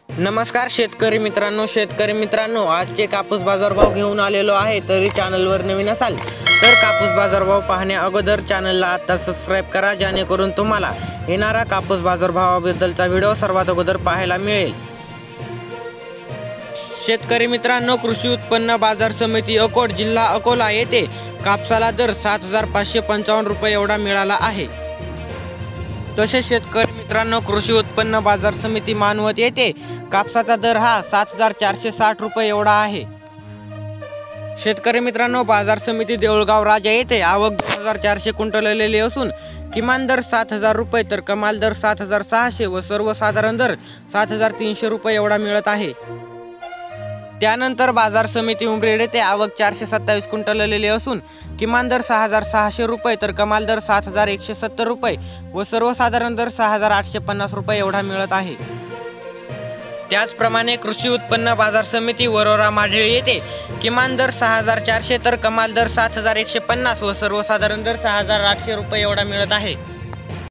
नमस्कार शेतकरी मित्रांनो आजचे कापूस बाजारभाव घेऊन आलेलो आहे। तरी चॅनलवर नवीन असाल तर कापूस बाजारभाव पाहण्या अगोदर चॅनलला आता सबस्क्राइब करा, जेणेकरून तुम्हाला येणारा कापूस बाजारभावाबद्दलचा व्हिडिओ सर्वात अगोदर पाहायला मिळेल। शेतकरी मित्रांनो, कृषी उत्पन्न बाजार समिती अकोट जिल्हा अकोला येथे कापसाला दर 7555 रुपये एवढा मिळाला आहे। तसेच शेतकरी मित्रांनो, कृषी उत्पन्न बाजार समिती मानवत येथे कापसाचा दर हा 7460 रुपये एवढा आहे। शेतकरी मित्रांनो, बाजार समिती देऊळगाव राजा येथे आवक 2400 क्विंटल आलेली असून किमान दर 7000 रुपये तर कमाल दर 7600 व सर्वसाधारण दर 7300 रुपये एवढा मिळत आहे। त्यानंतर बाजार समिती उमरेड येथे आवक 427 क्विंटल आलेली असून किमान दर 6600 रुपये तर कमाल दर 7170 रुपये व सर्वसाधारण दर 6850 रुपये एवढा मिळत आहे। त्याचप्रमाणे कृषी उत्पन्न बाजार समिती वरोरा माढेळ येथे किमान दर 6400 तर कमाल दर 7150 व सर्वसाधारण दर 6800 रुपये एवढा मिळत आहे।